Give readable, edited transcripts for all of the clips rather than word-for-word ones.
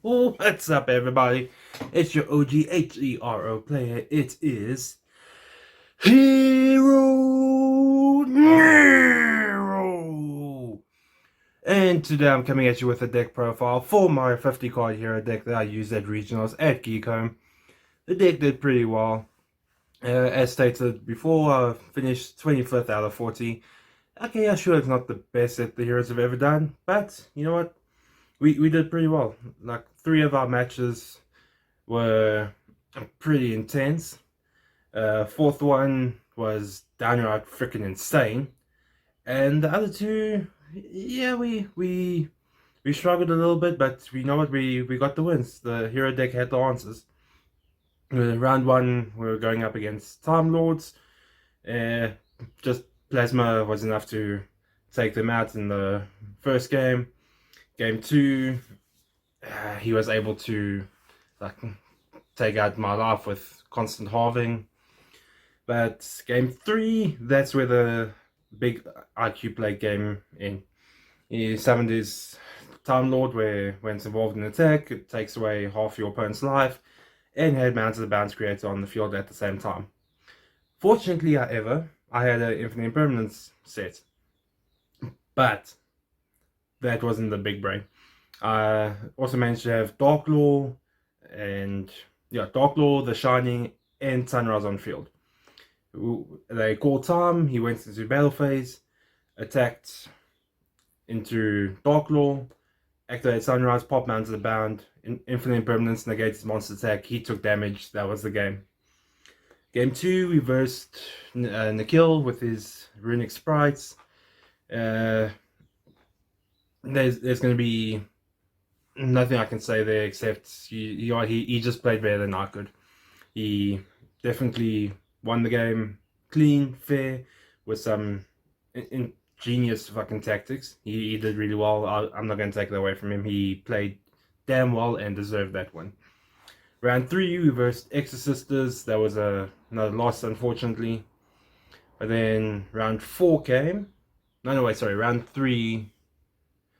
What's up, everybody? It's your OG HERO player. It is HERO-Nero. And today I'm coming at you with a deck profile for my 50 card hero deck that I used at regionals at Geek. The deck did pretty well. As stated before, I finished 25th out of 40. Okay, yeah, sure, it's not the best that the heroes have ever done, but you know what? We did pretty well. Like 3 of our matches were pretty intense. Fourth one was downright freaking insane, and the other two, yeah, we struggled a little bit, but we know what, we got the wins. The hero deck had the answers. Round 1, we were going up against Time Lords. Just Plasma was enough to take them out in the first game. Game 2, he was able to take out my life with constant halving. But game 3, that's where the big IQ play came in. He summoned his Time Lord, where when it's involved in attack, it takes away half your opponent's life, and had Mounted the Bounce Creator on the field at the same time. Fortunately, however, I had an Infinite Impermanence set, but that wasn't the big brain. I also managed to have Dark Law, and Dark Law, The Shining, and Sunrise on field. They called time, he went into battle phase, attacked into Dark Law, activated Sunrise, pop Mounted the Bound, Infinite Impermanence, negated his monster attack, he took damage, that was the game. Game 2, we versed Nikhil with his Runic Sprites. There's going to be nothing I can say there except he just played better than I could. He definitely won the game clean, fair, with some ingenious fucking tactics. He did really well. I'm not going to take that away from him. He played damn well and deserved that one. Round 3, we versed Exorcisters. That was another loss, unfortunately. But then round 4 came. Round 3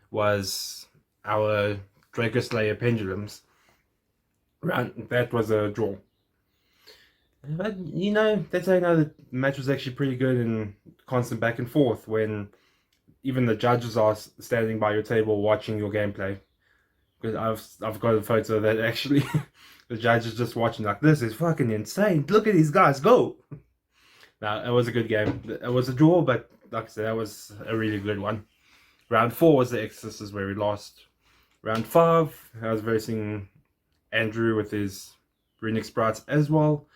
was our Draco Slayer Pendulums. That was a draw. But that's how I know the match was actually pretty good and constant back and forth, when even the judges are standing by your table watching your gameplay. Because I've got a photo of that actually. The judge is just watching like, this is fucking insane. Look at these guys go. Now, it was a good game. It was a draw, but like I said, that was a really good one. Round 4 was the Exorcist, where we lost. Round 5, I was versing Andrew with his Runic Sprites as well.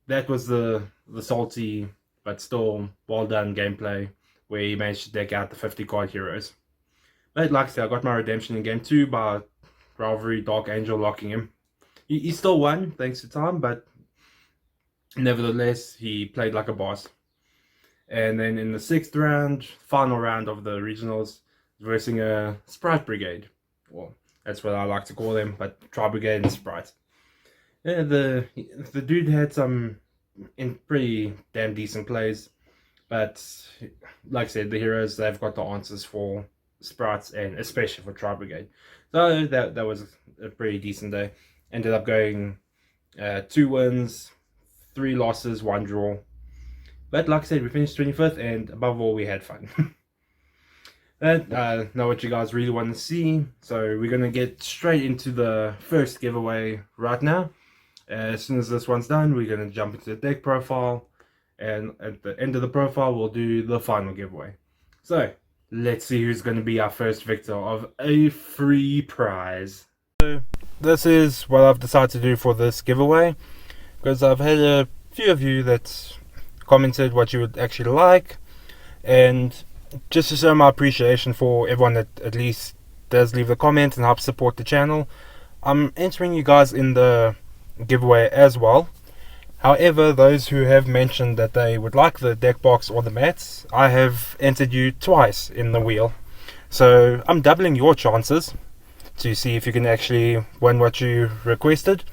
That was the salty but still well done gameplay, where he managed to deck out the 50 card heroes. But like I said, I got my redemption in game 2 by Rivalry Dark Angel locking him. He still won thanks to time, but nevertheless he played like a boss. And then in the 6th round, final round of the regionals, versing a Sprite Brigade. Well, that's what I like to call them, but Tri Brigade and Sprite. Yeah, the dude had some pretty damn decent plays, but like I said, the heroes, they've got the answers for Sprites and especially for Tri Brigade. So that was a pretty decent day. Ended up going 2 wins, 3 losses, 1 draw. But like I said, we finished 25th, and above all, we had fun. But know what you guys really want to see, so we're going to get straight into the first giveaway right now. As soon as this one's done, we're going to jump into the deck profile, and at the end of the profile, we'll do the final giveaway. So, let's see who's going to be our first victor of a free prize. So, this is what I've decided to do for this giveaway, because I've had a few of you that commented what you would actually like, and just to show my appreciation for everyone that at least does leave a comment and helps support the channel, I'm entering you guys in the giveaway as well. However, those who have mentioned that they would like the deck box or the mats, I have entered you twice in the wheel. So I'm doubling your chances to see if you can actually win what you requested.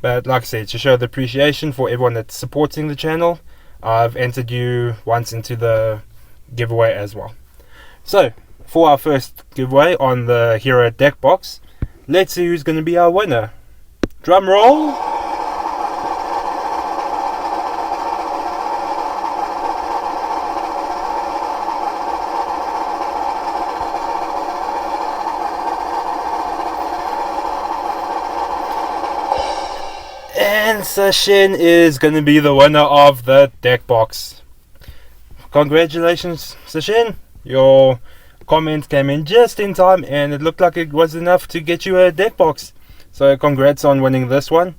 But like I said, to show the appreciation for everyone that's supporting the channel, I've entered you once into the giveaway as well. So for our first giveaway on the hero deck box, let's see who's going to be our winner. Drum roll! And Sashin is going to be the winner of the deck box. Congratulations, Sashin. Your comment came in just in time and it looked like it was enough to get you a deck box. So congrats on winning this one.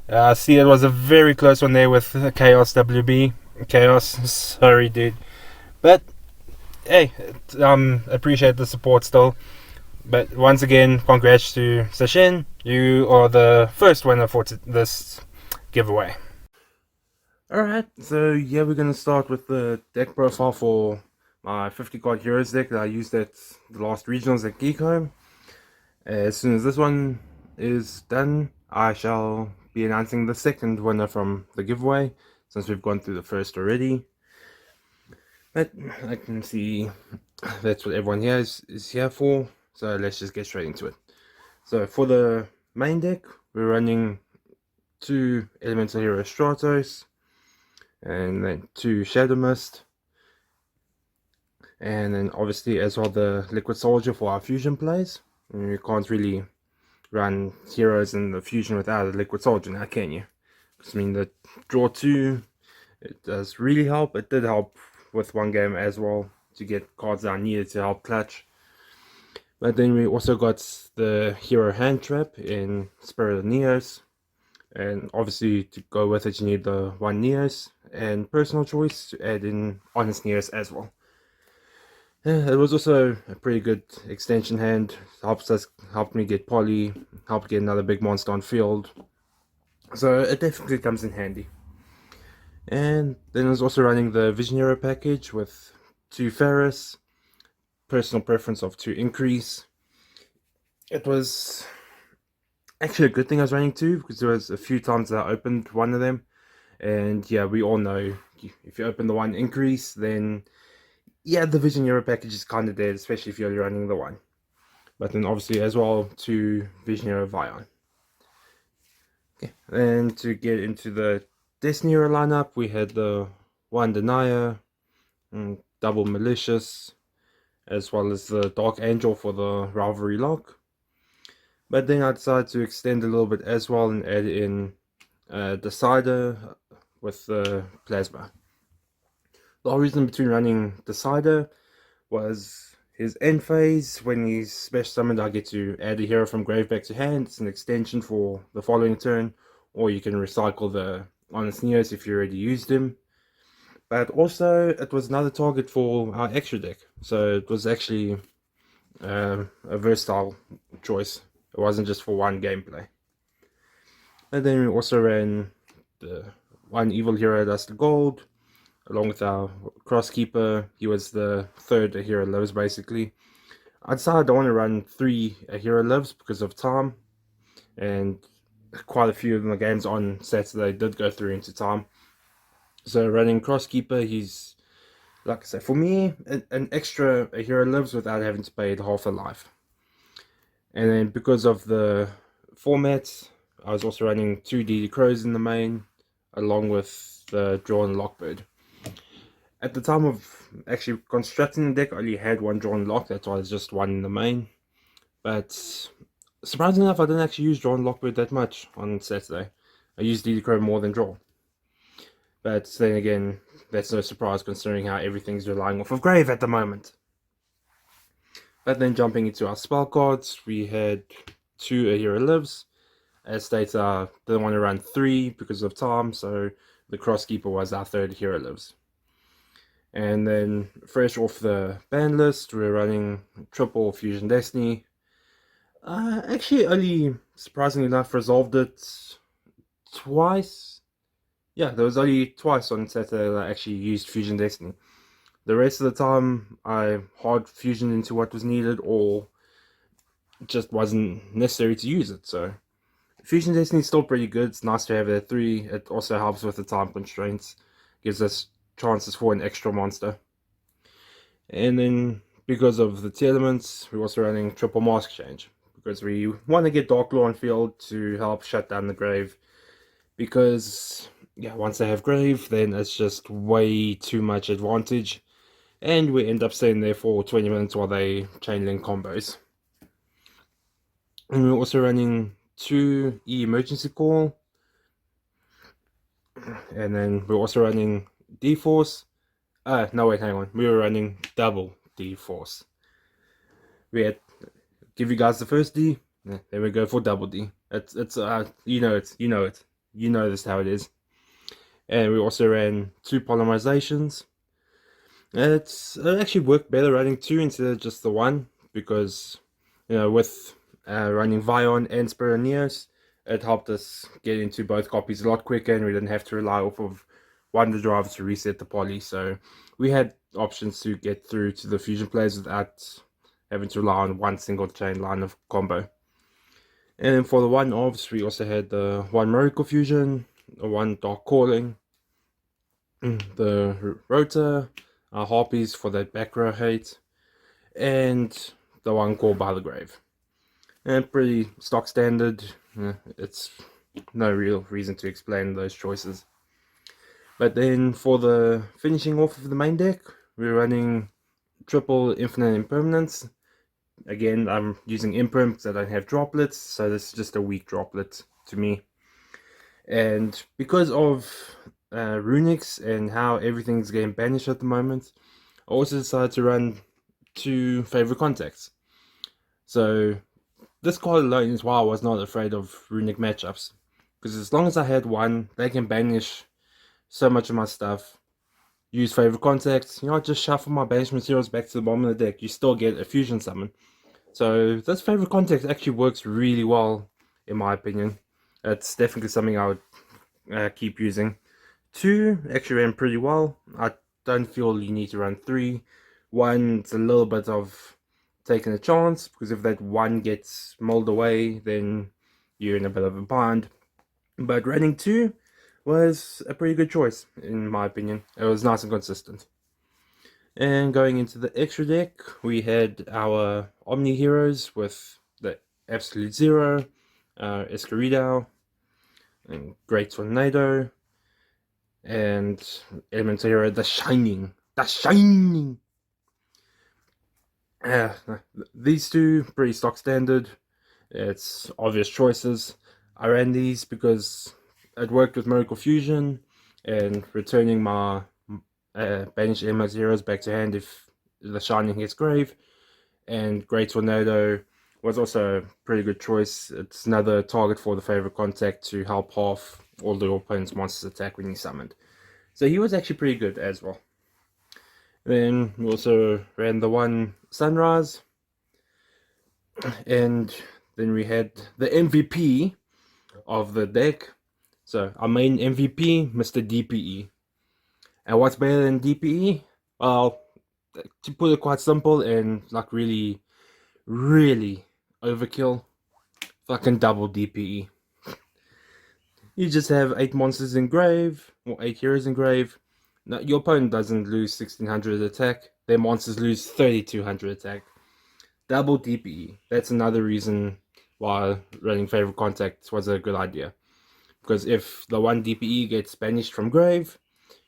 I see it was a very close one there with Chaos WB. Chaos, sorry dude. But hey, appreciate the support still. But once again, congrats to Sashin. You are the first winner for this giveaway. Alright, so yeah, we're going to start with the deck profile for my 50 card Heroes deck that I used at the last regionals at Geek. As soon as this one is done, I shall be announcing the second winner from the giveaway, since we've gone through the first already. But I can see that's what everyone here is here for, so let's just get straight into it. So for the main deck, we're running 2 Elemental Hero Stratos, and then 2 Shadow Mist, and then obviously as well the Liquid Soldier for our fusion plays. And you can't really run heroes in the fusion without a Liquid Soldier now, can you? Because I mean, the draw 2, it does really help. It did help with one game as well to get cards that I needed to help clutch. But then we also got the Hero Hand Trap in Spirit of Neos, and obviously to go with it you need the 1 Neos and Personal Choice to add in Honest Neos as well. Yeah, it was also a pretty good extension hand. Helped me get Poly, helped get another big monster on field. So it definitely comes in handy. And then I was also running the HERO package with 2 Ferris, personal preference of 2 Increase. It was actually a good thing I was running 2, because there was a few times that I opened one of them. And yeah, we all know if you open the 1 Increase, then yeah, the HERO package is kind of dead, especially if you're running the 1. But then obviously as well 2 HERO Vion. Okay, and to get into the Destiny Hero lineup, we had the 1 Denier, double Malicious, as well as the Dark Angel for the Rivalry Lock. But then I decided to extend a little bit as well and add in Decider with the Plasma. The whole reason between running Decider was his end phase. When he's special summoned, I get to add a hero from grave back to hand. It's an extension for the following turn, or you can recycle the Honest Neos if you already used him. But also, it was another target for our extra deck, so it was actually a versatile choice. It wasn't just for one gameplay. And then we also ran the 1 Evil Hero Dust Gold, along with our Crosskeeper. He was the 3rd Hero Lives, basically. I decided I don't want to run 3 Hero Lives because of time, and quite a few of the games on Saturday did go through into time. So running Crosskeeper, he's, like I said, for me, an extra Hero Lives without having to pay the half a life. And then because of the format, I was also running 2 DD Crows in the main, along with the Drawn Lockbird. At the time of actually constructing the deck, I only had 1 Drawn Lock, that's why there's just 1 in the main. But surprisingly enough, I didn't actually use Drawn Lockbird that much on Saturday. I used DD Crow more than Draw. But then again, that's no surprise considering how everything's relying off of Grave at the moment. But then jumping into our spell cards, we had 2 A Hero Lives. As stated, I didn't want to run 3 because of time, so the Crosskeeper was our 3rd Hero Lives. And then fresh off the ban list, we're running triple Fusion Destiny. Actually only, surprisingly enough, resolved it twice. Yeah, there was only twice on Saturday that I actually used Fusion Destiny. The rest of the time, I hard fusioned into what was needed, or just wasn't necessary to use it. So Fusion Destiny is still pretty good. It's nice to have it at 3. It also helps with the time constraints. Gives us chances for an extra monster. And then because of the T elements, we're also running triple mask change, because we want to get Dark Law on field to help shut down the Grave, because yeah, once they have Grave, then it's just way too much advantage, and we end up staying there for 20 minutes while they chain link combos. And we're also running 2 emergency call, and then we're also running D-Force. No wait, hang on, we were running double D-Force. We had give you guys the first D, then we go for double D. It's you know this how it is. And we also ran 2 polymerizations. It actually worked better running 2 instead of just the 1, because with running Vion and Spironios, it helped us get into both copies a lot quicker, and we didn't have to rely off of one of the drivers to reset the poly. So we had options to get through to the fusion players without having to rely on one single chain line of combo. And for the 1 offs, we also had the 1 Miracle Fusion, the 1 Dark Calling, the Rota, Harpies for that back row hate, and the 1 Call by the Grave. And pretty stock standard. It's no real reason to explain those choices. But then for the finishing off of the main deck, we're running triple Infinite Impermanence. Again, I'm using Imperm because I don't have droplets, so this is just a weak droplet to me. And because of Runics and how everything's getting banished at the moment, I also decided to run 2 favorite contacts. So this card alone is why I was not afraid of Runic matchups, because as long as I had 1, they can banish so much of my stuff. Use favorite contacts, just shuffle my banishment heroes back to the bottom of the deck. You still get a fusion summon. So this favorite contact actually works really well, in my opinion. It's definitely something I would keep using. 2 actually ran pretty well. I don't feel you need to run 3. 1, it's a little bit of taking a chance, because if that 1 gets mulled away, then you're in a bit of a bind. But running 2 was a pretty good choice, in my opinion. It was nice and consistent. And going into the extra deck, we had our Omni-Heroes with the Absolute Zero, Escaridao, and Great Tornado, and Elemental Hero, the Shining. The Shining! These 2, pretty stock standard. It's obvious choices. I ran these because it worked with Miracle Fusion and returning my banished MS heroes back to hand if the Shining hits Grave. And Great Tornado was also a pretty good choice. It's another target for the favorite contact to help half all the opponent's monsters attack when he's summoned. So he was actually pretty good as well. Then we also ran the 1 Sunrise, and then we had the MVP of the deck. So our main MVP, Mr. DPE. And what's better than DPE? Well, to put it quite simple and like really overkill, fucking double DPE. You just have 8 monsters in Grave, or 8 heroes in Grave. Now, your opponent doesn't lose 1600 attack, their monsters lose 3200 attack. Double DPE. That's another reason why running favorite contact was a good idea. Because if the 1 DPE gets banished from Grave,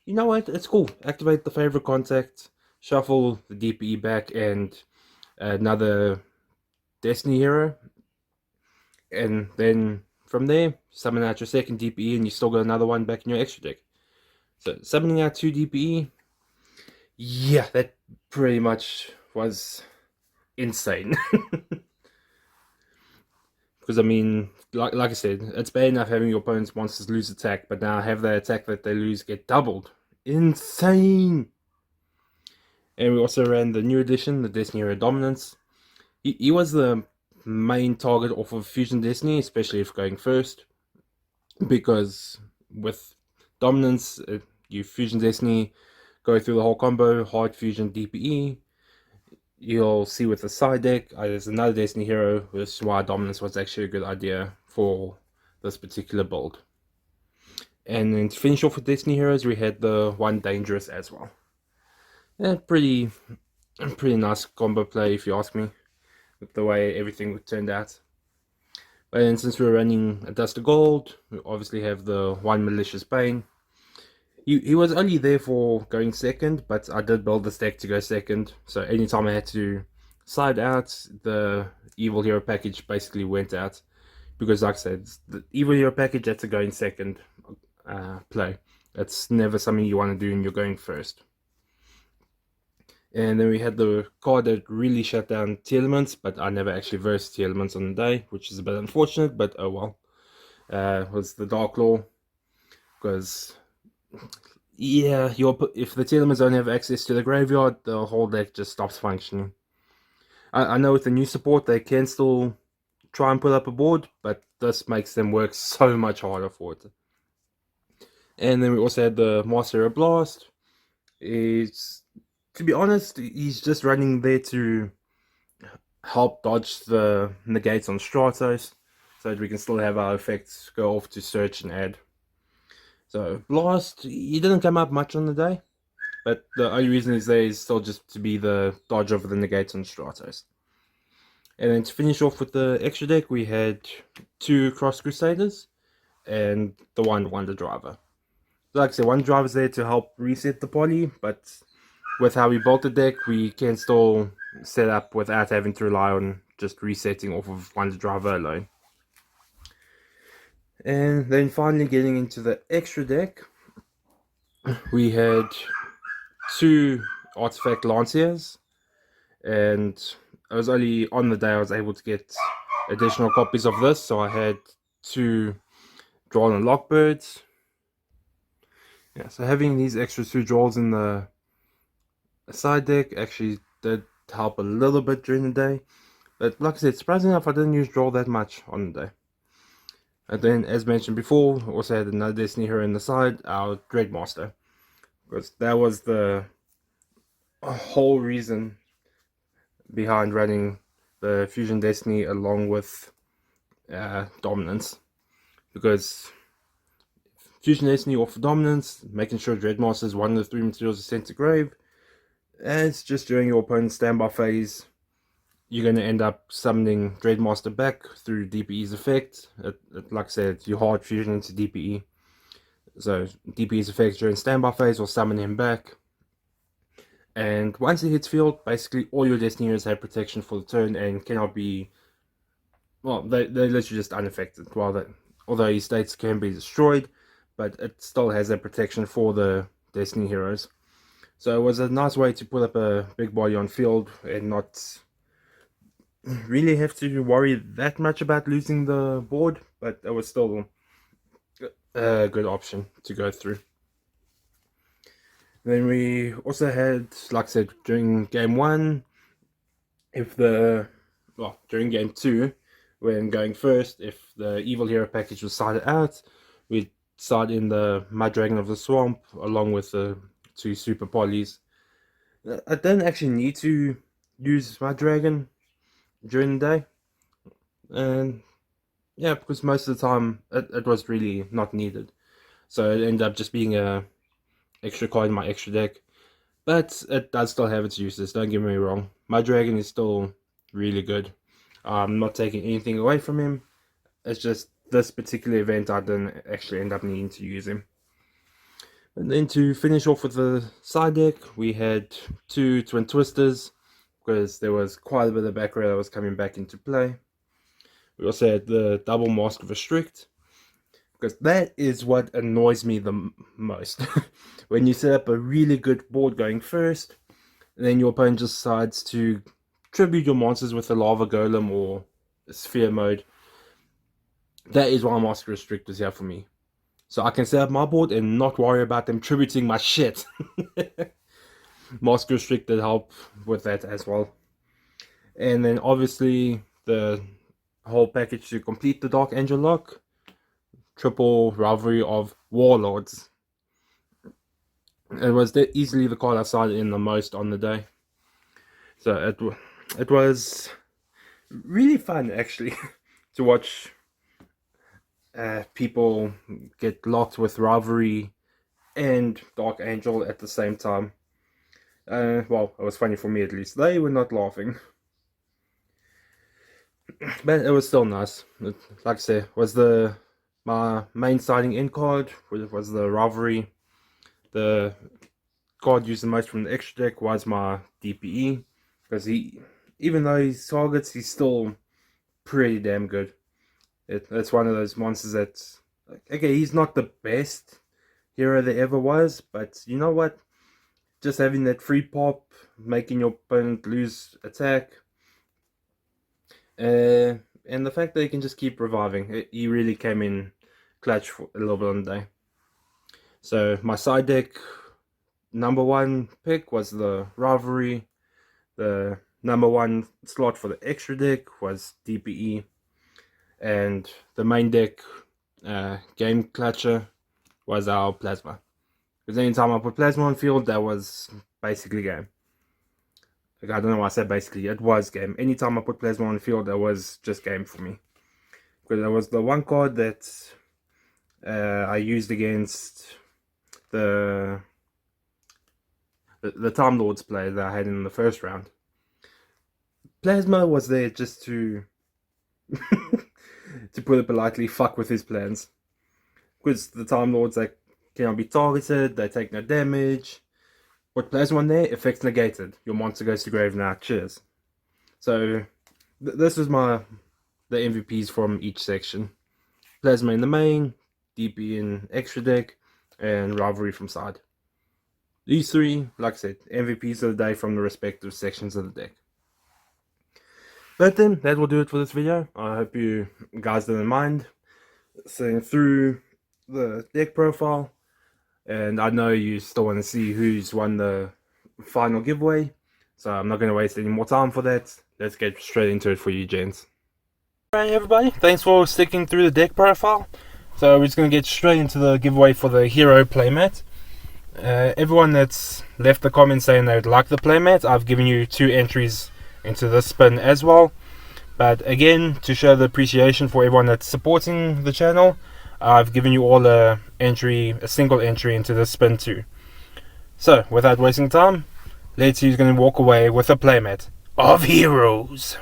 you know what, it's cool. Activate the favorite contact, shuffle the DPE back, and another Destiny hero. And then from there, summon out your second DPE, and you still got another one back in your extra deck. So summoning out 2 DPE, yeah, that pretty much was insane. Because I mean, like I said, it's bad enough having your opponent's monsters lose attack, but now have the attack that they lose get doubled. Insane! And we also ran the new edition, the Destiny Hero Dominance. He was the main target off of Fusion Destiny, especially if going first, because with Dominance, you Fusion Destiny, go through the whole combo, hard Fusion DPE. You'll see with the side deck, there's another Destiny hero, which is why Dominance was actually a good idea for this particular build. And then to finish off with Destiny heroes, we had the 1 Dangerous as well. Yeah, pretty nice combo play if you ask me, with the way everything turned out. And since we're running a Dust of Gold, we obviously have the one Malicious Bane. He was only there for going second, but I did build the stack to go second. So anytime I had to side out, the Evil Hero package basically went out. Because like I said, the Evil Hero package had to go in second play. That's never something you want to do when you're going first. And then we had the card that really shut down Telements, but I never actually versed Telements on the day, which is a bit unfortunate, but oh well. Was the Dark Law, because yeah, if the Telements don't have access to the graveyard, the whole deck just stops functioning. I know with the new support they can still try and put up a board, but this makes them work so much harder for it. And then we also had the Master of Blast. It's, to be honest, he's just running there to help dodge the negates on Stratos, so that we can still have our effects go off to search and add. So Blast, he didn't come up much on the day, but the only reason he's there is still just to be the dodge over the negates on Stratos. And then to finish off with the extra deck, we had 2 Cross Crusaders and the one Wonder Driver. Like I said, one driver's there to help reset the poly, but with how we built the deck, we can still set up without having to rely on just resetting off of Wonder Driver alone. And then finally getting into the extra deck, we had 2 Artifact Lanciers, and I was only on the day I was able to get additional copies of this, so I had 2 Drawn and Lockbirds. Yeah, so having these extra 2 draws in the side deck actually did help a little bit during the day. But like I said, surprisingly enough, I didn't use draw that much on the day. And then, as mentioned before, also had another Destiny Hero in the side, our Dreadmaster. Because that was the whole reason behind running the Fusion Destiny along with Dominance. Because Fusion Destiny off Dominance, making sure Dreadmaster is one of the 3 materials is sent to grave, as just during your opponent's standby phase, you're going to end up summoning Dreadmaster back through DPE's effect. Like I said, you hard fusion into DPE. So DPE's effect during standby phase will summon him back. And once it hits field, basically all your Destiny heroes have protection for the turn and cannot be... Well, they're literally just unaffected. Although his states can be destroyed, but it still has that protection for the Destiny heroes. So it was a nice way to put up a big body on field and not really have to worry that much about losing the board, but it was still a good option to go through. Then we also had, like I said, during game 1, during game 2, when going first, if the Evil Hero package was sided out, we'd side in the Mud Dragon of the Swamp along with the 2 Super Polys. I didn't actually need to use Mud Dragon during the day, and yeah, because most of the time it was really not needed, so it ended up just being a extra card in my extra deck. But it does still have its uses, don't get me wrong. My dragon is still really good. I'm not taking anything away from him, it's just this particular event I didn't actually end up needing to use him. And then to finish off with the side deck, we had 2 Twin Twisters, because there was quite a bit of back row that was coming back into play. We also had the double Mask of Restrict, because that is what annoys me the most. When you set up a really good board going first, and then your opponent decides to tribute your monsters with a Lava Golem or a Sphere mode. That is why Mask of Restrict is here for me. So I can set up my board and not worry about them tributing my shit. Mask of Restrict did help with that as well. And then obviously the whole package to complete the Dark Angel lock, triple Rivalry of Warlords. It was easily the card I sided in the most on the day. So it was really fun actually to watch people get locked with Rivalry and Dark Angel at the same time. Well, it was funny for me at least. They were not laughing. But it was still nice. Like I said, my main siding end card was the rivalry. The card used the most from the extra deck was my DPE, because even though he targets, he's still pretty damn good. It's one of those monsters that's, okay, he's not the best hero there ever was, but you know what? Just having that free pop, making your opponent lose attack, and the fact that he can just keep reviving, he really came in clutch for a little bit on the day. So my side deck number one pick was the rivalry. The number one slot for the extra deck was DPE, and the main deck game clutcher was our plasma. Because anytime I put plasma on field, that was basically game. Like, I don't know why I said basically, it was game. Anytime I put plasma on the field, that was just game for me. Because that was the one card that I used against the Time Lords player that I had in the first round. Plasma was there just to, to put it politely, fuck with his plans. Because the Time Lords, they cannot be targeted, they take no damage. Put plasma on there, effects negated. Your monster goes to grave now. Cheers. So this was the MVPs from each section. Plasma in the main, DP in extra deck, and rivalry from side. These three, like I said, MVPs of the day from the respective sections of the deck. But then, that will do it for this video. I hope you guys didn't mind seeing through the deck profile. And I know you still want to see who's won the final giveaway, so I'm not going to waste any more time for that. Let's get straight into it for you, gents. Alright everybody, thanks for sticking through the deck profile. So we're just going to get straight into the giveaway for the Hero playmat. Everyone that's left the comments saying they would like the playmat, I've given you 2 entries into this spin as well. But again, to show the appreciation for everyone that's supporting the channel, I've given you all a single entry into this spin too. So, without wasting time, let's see who's going to walk away with a playmat of heroes.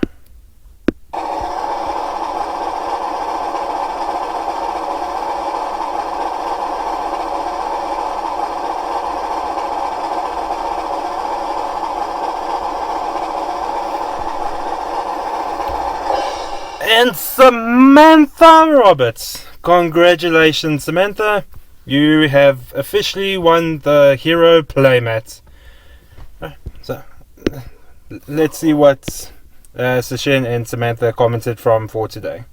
And Samantha Roberts. Congratulations, Samantha. You have officially won the Hero playmat. So, let's see what Sashin and Samantha commented for today.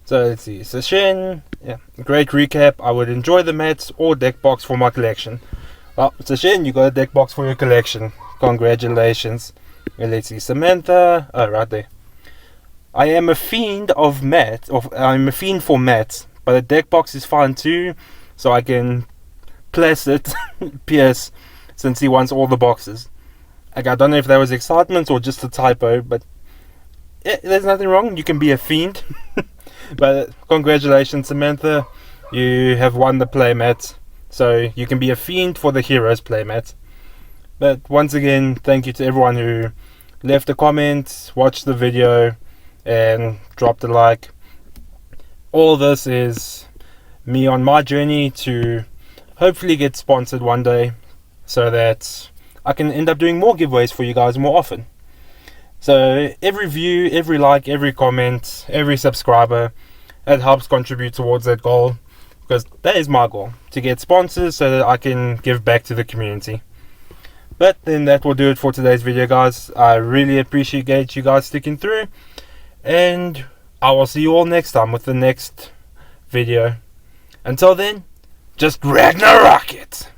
So, let's see. Sashin, yeah, great recap. I would enjoy the mats or deck box for my collection. Well, Sashin, you got a deck box for your collection. Congratulations. And let's see. Samantha, oh, right there. I am a fiend of mats. I'm a fiend for mats, but a deck box is fine too, so I can place it Pierce, since he wants all the boxes. Like, I don't know if that was excitement or just a typo, but yeah, there's nothing wrong. You can be a fiend. But congratulations, Samantha. You have won the playmat, so you can be a fiend for the Heroes playmat. But once again, thank you to everyone who left a comment, watched the video, and dropped a like. All this is me on my journey to hopefully get sponsored one day, so that I can end up doing more giveaways for you guys more often. So every view, every like, every comment, every subscriber, it helps contribute towards that goal, because that is my goal, to get sponsors so that I can give back to the community. But then that will do it for today's video, guys. I really appreciate you guys sticking through, and I will see you all next time with the next video. Until then, just Ragnarok it!